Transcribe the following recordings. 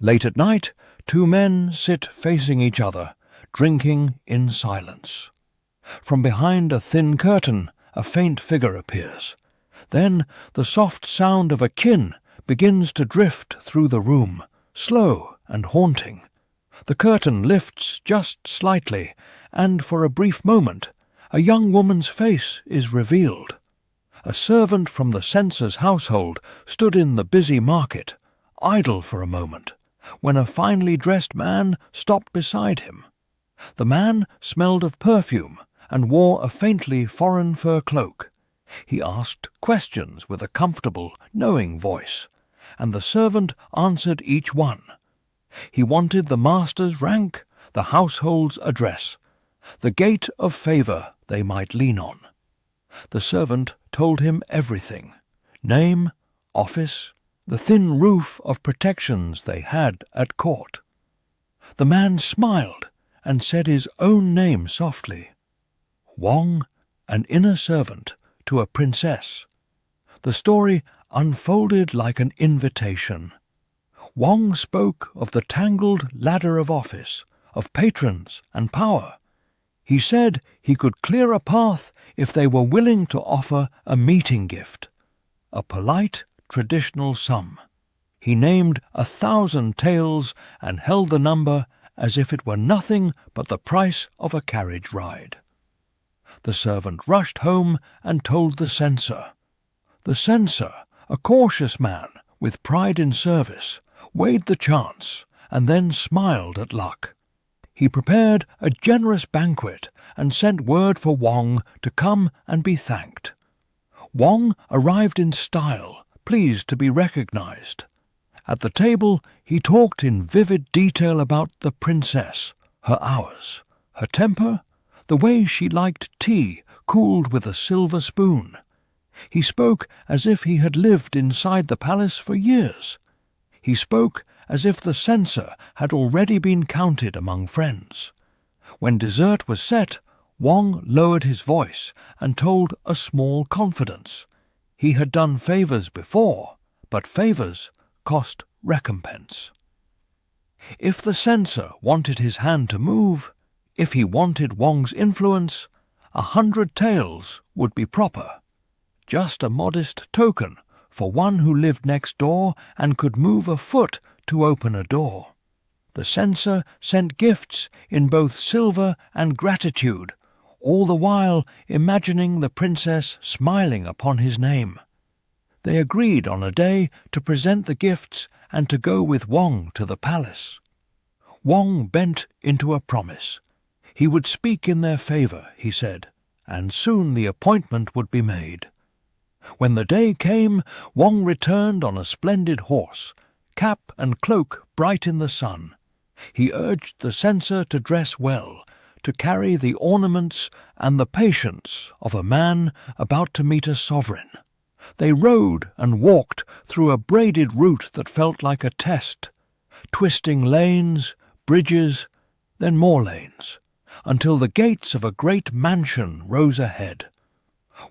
Late at night, two men sit facing each other, drinking in silence. From behind a thin curtain, a faint figure appears. Then the soft sound of a kin begins to drift through the room, slow and haunting. The curtain lifts just slightly, and for a brief moment, a young woman's face is revealed. A servant from the censor's household stood in the busy market, idle for a moment, when a finely dressed man stopped beside him. The man smelled of perfume and wore a faintly foreign fur cloak. He asked questions with a comfortable, knowing voice, and the servant answered each one. He wanted the master's rank, the household's address, the gate of favour they might lean on. The servant told him everything: name, office, the thin roof of protections they had at court. The man smiled and said his own name softly. Wong, an inner servant to a princess. The story unfolded like an invitation. Wong spoke of the tangled ladder of office, of patrons and power. He said he could clear a path if they were willing to offer a meeting gift, a polite, traditional sum. He named 1,000 taels and held the number as if it were nothing but the price of a carriage ride. The servant rushed home and told the censor. The censor, a cautious man with pride in service, weighed the chance and then smiled at luck. He prepared a generous banquet and sent word for Wong to come and be thanked. Wong arrived in style, pleased to be recognized. At the table he talked in vivid detail about the princess, her hours, her temper, the way she liked tea cooled with a silver spoon. He spoke as if he had lived inside the palace for years. He spoke as if the censor had already been counted among friends. When dessert was set, Wong lowered his voice and told a small confidence. He had done favours before, but favours cost recompense. If the censor wanted his hand to move, if he wanted Wong's influence, 100 taels would be proper. Just a modest token for one who lived next door and could move a foot to open a door. The censor sent gifts in both silver and gratitude, all the while imagining the princess smiling upon his name. They agreed on a day to present the gifts and to go with Wong to the palace. Wong bent into a promise. He would speak in their favour, he said, and soon the appointment would be made. When the day came, Wong returned on a splendid horse, cap and cloak bright in the sun. He urged the censor to dress well, to carry the ornaments and the patience of a man about to meet a sovereign. They rode and walked through a braided route that felt like a test, twisting lanes, bridges, then more lanes, until the gates of a great mansion rose ahead.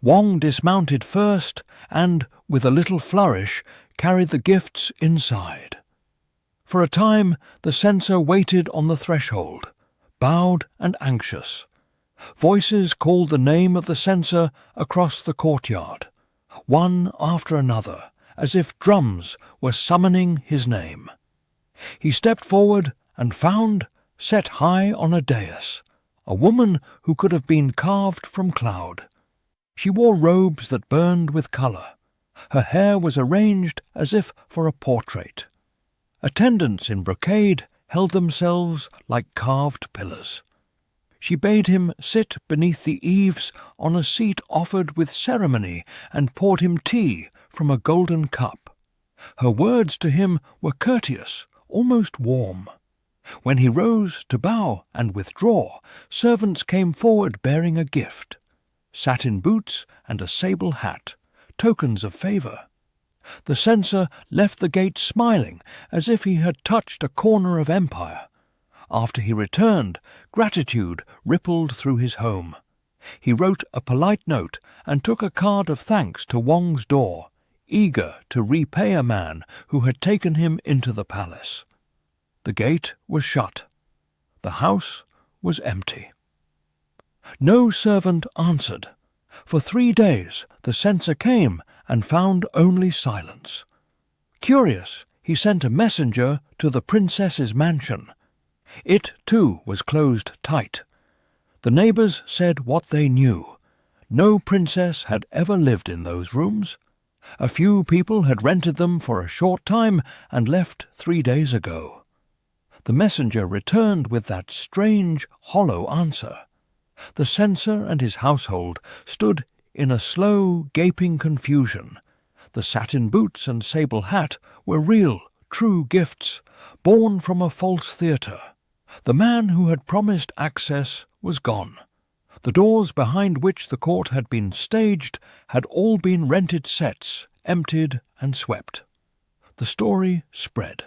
Wong dismounted first and, with a little flourish, carried the gifts inside. For a time the censor waited on the threshold, bowed and anxious. Voices called the name of the censor across the courtyard, one after another, as if drums were summoning his name. He stepped forward and found, set high on a dais, a woman who could have been carved from cloud. She wore robes that burned with colour. Her hair was arranged as if for a portrait. Attendants in brocade held themselves like carved pillars. She bade him sit beneath the eaves on a seat offered with ceremony and poured him tea from a golden cup. Her words to him were courteous, almost warm. When he rose to bow and withdraw, servants came forward bearing a gift: satin boots and a sable hat, tokens of favour. The censor left the gate smiling as if he had touched a corner of empire. After he returned, gratitude rippled through his home. He wrote a polite note and took a card of thanks to Wong's door, eager to repay a man who had taken him into the palace. The gate was shut. The house was empty. No servant answered. For 3 days the censor came and found only silence. Curious, he sent a messenger to the princess's mansion. It, too, was closed tight. The neighbours said what they knew. No princess had ever lived in those rooms. A few people had rented them for a short time and left 3 days ago. The messenger returned with that strange, hollow answer. The censor and his household stood in a slow, gaping confusion. The satin boots and sable hat were real, true gifts, born from a false theatre. The man who had promised access was gone. The doors behind which the court had been staged had all been rented sets, emptied and swept. The story spread.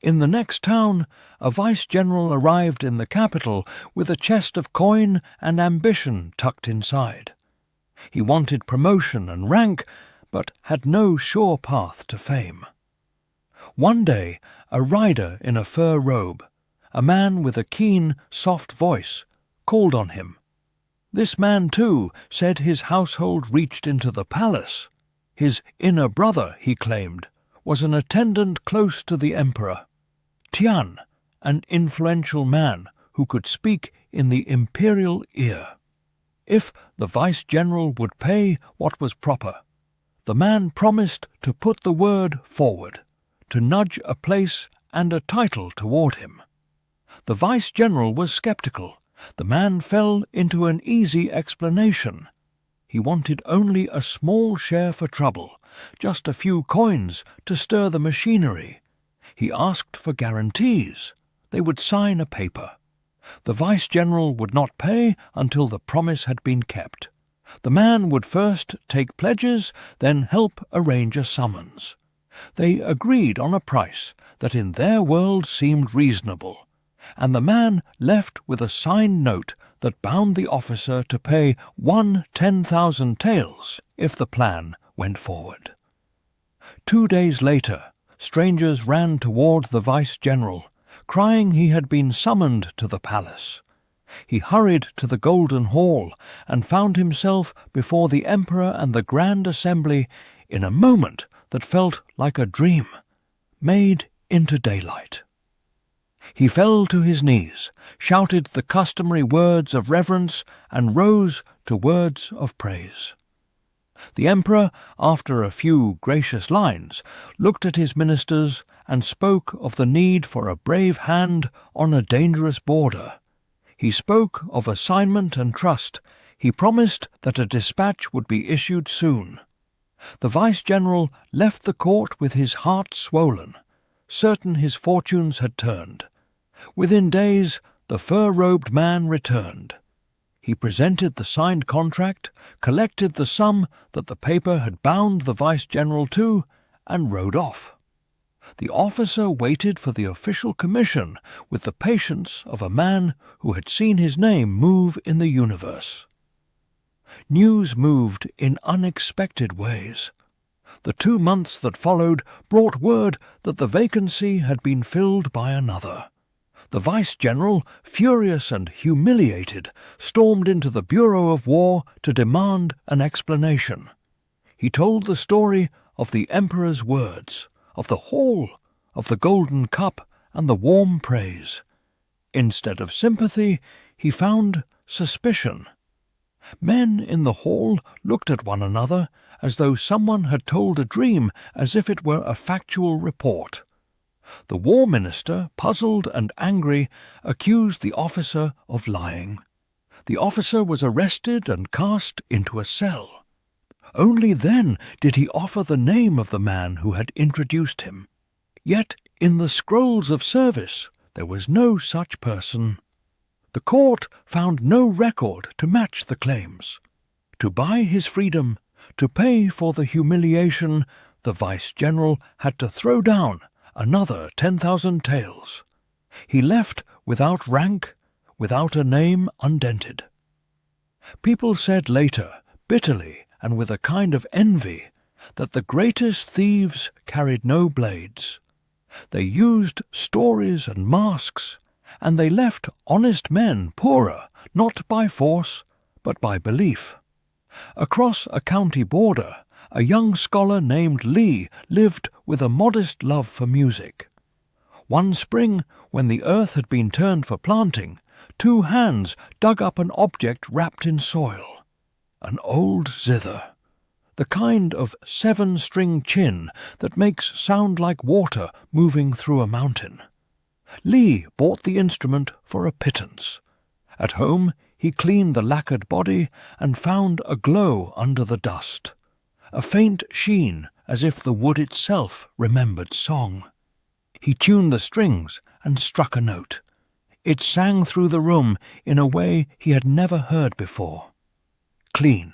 In the next town, a vice-general arrived in the capital with a chest of coin and ambition tucked inside. He wanted promotion and rank, but had no sure path to fame. One day, a rider in a fur robe, a man with a keen, soft voice, called on him. This man, too, said his household reached into the palace. His inner brother, he claimed, was an attendant close to the emperor. Tian, an influential man who could speak in the imperial ear. If the vice-general would pay what was proper, the man promised to put the word forward, to nudge a place and a title toward him. The vice-general was sceptical. The man fell into an easy explanation. He wanted only a small share for trouble, just a few coins to stir the machinery. He asked for guarantees. They would sign a paper. The vice-general would not pay until the promise had been kept. The man would first take pledges, then help arrange a summons. They agreed on a price that in their world seemed reasonable, and the man left with a signed note that bound the officer to pay 10,000 taels if the plan went forward. 2 days later, strangers ran toward the vice-general, crying he had been summoned to the palace. He hurried to the Golden Hall and found himself before the emperor and the grand assembly in a moment that felt like a dream, made into daylight. He fell to his knees, shouted the customary words of reverence, and rose to words of praise. The emperor, after a few gracious lines, looked at his ministers and spoke of the need for a brave hand on a dangerous border. He spoke of assignment and trust. He promised that a dispatch would be issued soon. The vice-general left the court with his heart swollen, certain his fortunes had turned. Within days, the fur-robed man returned. He presented the signed contract, collected the sum that the paper had bound the vice-general to, and rode off. The officer waited for the official commission with the patience of a man who had seen his name move in the universe. News moved in unexpected ways. The 2 months that followed brought word that the vacancy had been filled by another. The vice-general, furious and humiliated, stormed into the Bureau of War to demand an explanation. He told the story of the emperor's words, of the hall, of the golden cup and the warm praise. Instead of sympathy, he found suspicion. Men in the hall looked at one another as though someone had told a dream, as if it were a factual report. The war minister, puzzled and angry, accused the officer of lying. The officer was arrested and cast into a cell. Only then did he offer the name of the man who had introduced him. Yet in the scrolls of service there was no such person. The court found no record to match the claims. To buy his freedom, to pay for the humiliation, the vice-general had to throw down another 10,000 taels. He left without rank, without a name undented. People said later, bitterly and with a kind of envy, that the greatest thieves carried no blades. They used stories and masks, and they left honest men poorer, not by force, but by belief. Across a county border, a young scholar named Li lived with a modest love for music. One spring, when the earth had been turned for planting, 2 hands dug up an object wrapped in soil, an old zither, the kind of 7-string chin that makes sound like water moving through a mountain. Li bought the instrument for a pittance. At home, he cleaned the lacquered body and found a glow under the dust, a faint sheen as if the wood itself remembered song. He tuned the strings and struck a note. It sang through the room in a way he had never heard before. Clean,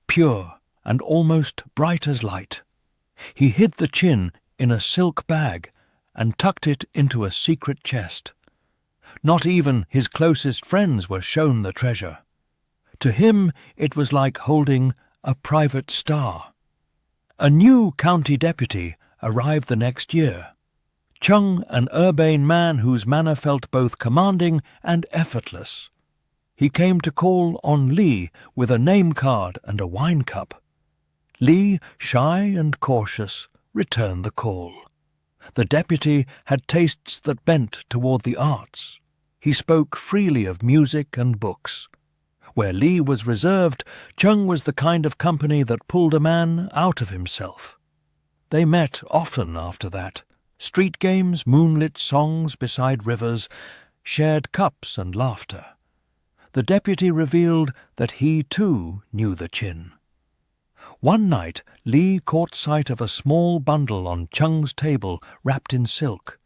pure, and almost bright as light. He hid the chin in a silk bag and tucked it into a secret chest. Not even his closest friends were shown the treasure. To him it was like holding a private star. A new county deputy arrived the next year. Cheng, an urbane man whose manner felt both commanding and effortless. He came to call on Li with a name card and a wine cup. Li, shy and cautious, returned the call. The deputy had tastes that bent toward the arts. He spoke freely of music and books. Where Li was reserved, Cheng was the kind of company that pulled a man out of himself. They met often after that. Street games, moonlit songs beside rivers, shared cups and laughter. The deputy revealed that he too knew the chin. One night, Li caught sight of a small bundle on Cheng's table wrapped in silk.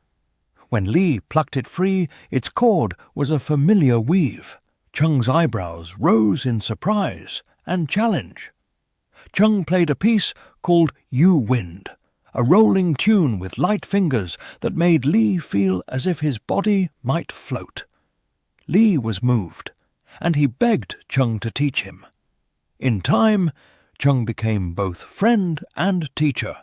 When Li plucked it free, its cord was a familiar weave. Cheng's eyebrows rose in surprise and challenge. Cheng played a piece called You Wind, a rolling tune with light fingers that made Li feel as if his body might float. Li was moved, and he begged Cheng to teach him. In time, Cheng became both friend and teacher.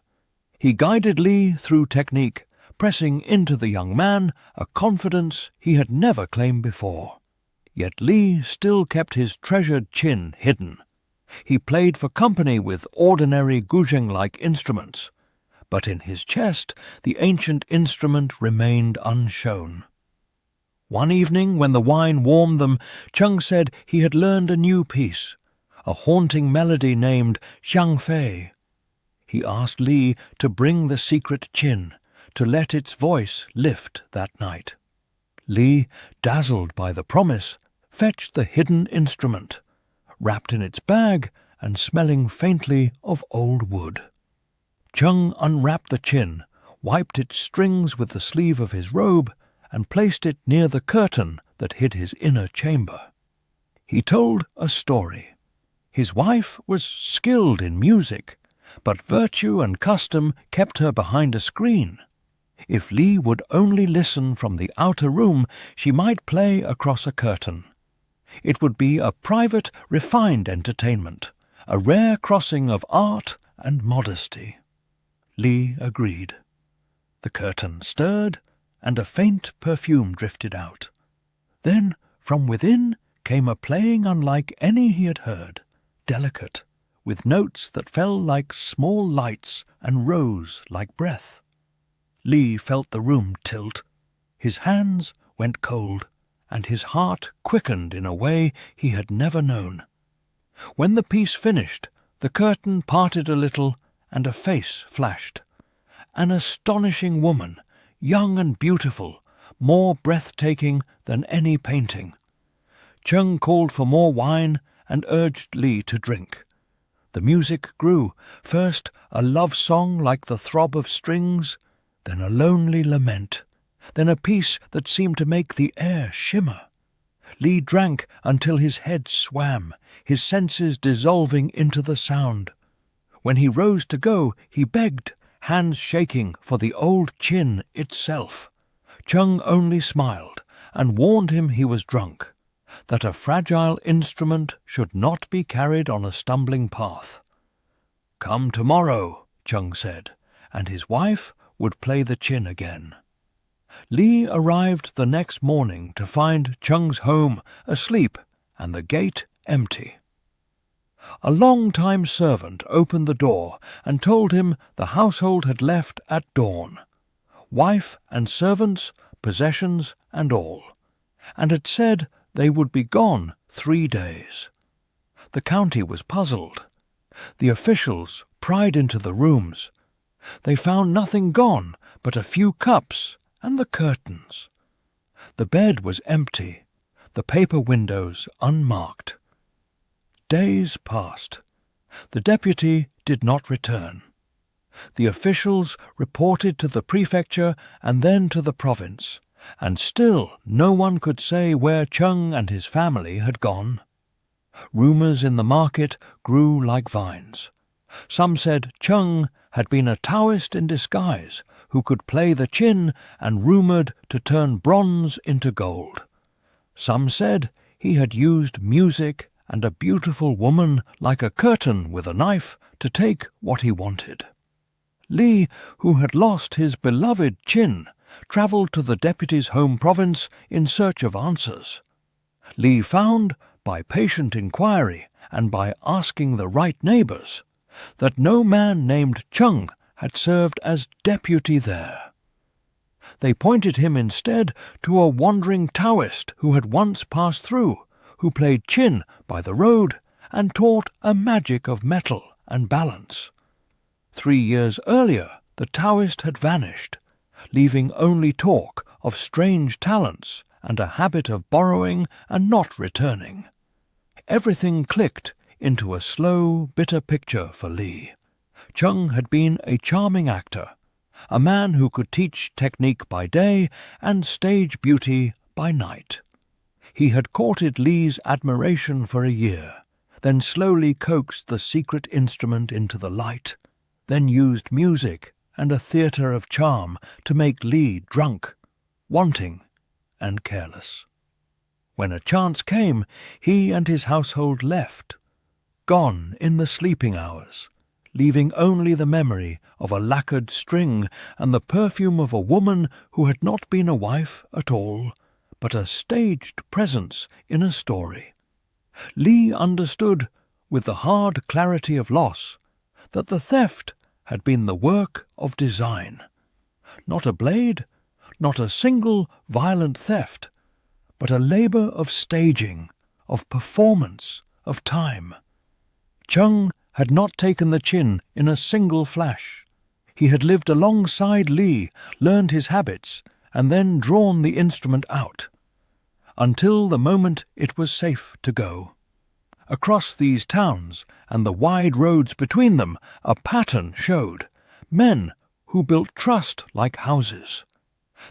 He guided Li through technique, pressing into the young man a confidence he had never claimed before. Yet Li still kept his treasured chin hidden. He played for company with ordinary guzheng-like instruments, but in his chest the ancient instrument remained unshown. One evening, when the wine warmed them, Cheng said he had learned a new piece, a haunting melody named Xiang Fei. He asked Li to bring the secret chin, to let its voice lift that night. Li, dazzled by the promise, fetched the hidden instrument, wrapped in its bag and smelling faintly of old wood. Cheng unwrapped the chin, wiped its strings with the sleeve of his robe, and placed it near the curtain that hid his inner chamber. He told a story. His wife was skilled in music, but virtue and custom kept her behind a screen. If Li would only listen from the outer room, she might play across a curtain. It would be a private, refined entertainment, a rare crossing of art and modesty. Li agreed. The curtain stirred, and a faint perfume drifted out. Then, from within, came a playing unlike any he had heard, delicate, with notes that fell like small lights and rose like breath. Li felt the room tilt. His hands went cold, and his heart quickened in a way he had never known. When the piece finished, the curtain parted a little, and a face flashed. An astonishing woman, young and beautiful, more breathtaking than any painting. Cheng called for more wine and urged Li to drink. The music grew, first a love song like the throb of strings, then a lonely lament, then a piece that seemed to make the air shimmer. Li drank until his head swam, his senses dissolving into the sound. When he rose to go, he begged, hands shaking, for the old chin itself. Cheng only smiled and warned him he was drunk, that a fragile instrument should not be carried on a stumbling path. "Come tomorrow," Cheng said, and his wife would play the chin again. Li arrived the next morning to find Cheng's home asleep and the gate empty. A long-time servant opened the door and told him the household had left at dawn, wife and servants, possessions and all, and had said they would be gone 3 days. The county was puzzled. The officials pried into the rooms. They found nothing gone but a few cups and the curtains. The bed was empty, the paper windows unmarked. Days passed. The deputy did not return. The officials reported to the prefecture and then to the province, and still no one could say where Cheng and his family had gone. Rumours in the market grew like vines. Some said Cheng had been a Taoist in disguise who could play the chin and rumoured to turn bronze into gold. Some said he had used music and a beautiful woman like a curtain with a knife to take what he wanted. Li, who had lost his beloved chin, travelled to the deputy's home province in search of answers. Li found, by patient inquiry and by asking the right neighbours, that no man named Cheng had served as deputy there. They pointed him instead to a wandering Taoist who had once passed through, who played chin by the road and taught a magic of metal and balance. 3 years earlier the Taoist had vanished, leaving only talk of strange talents and a habit of borrowing and not returning. Everything clicked into a slow, bitter picture for Li. Cheng had been a charming actor, a man who could teach technique by day and stage beauty by night. He had courted Li's admiration for a year, then slowly coaxed the secret instrument into the light, then used music and a theatre of charm to make Li drunk, wanting, and careless. When a chance came, he and his household left, gone in the sleeping hours, leaving only the memory of a lacquered string and the perfume of a woman who had not been a wife at all, but a staged presence in a story. Li understood, with the hard clarity of loss, that the theft had been the work of design. Not a blade, not a single violent theft, but a labour of staging, of performance, of time. Cheng had not taken the chin in a single flash. He had lived alongside Li, learned his habits, and then drawn the instrument out, until the moment it was safe to go. Across these towns and the wide roads between them a pattern showed, men who built trust like houses.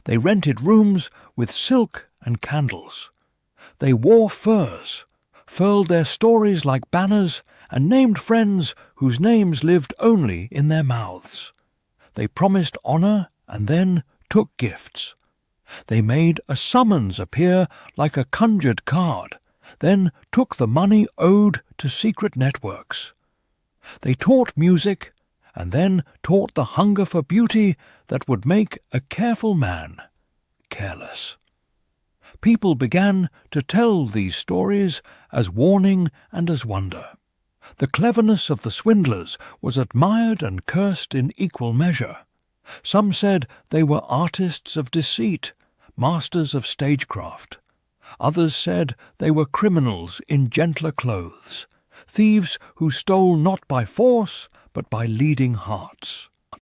They rented rooms with silk and candles. They wore furs, furled their stories like banners, and named friends whose names lived only in their mouths. They promised honour and then took gifts. They made a summons appear like a conjured card, then took the money owed to secret networks. They taught music, and then taught the hunger for beauty that would make a careful man careless. People began to tell these stories as warning and as wonder. The cleverness of the swindlers was admired and cursed in equal measure. Some said they were artists of deceit, masters of stagecraft. Others said they were criminals in gentler clothes, thieves who stole not by force but by leading hearts.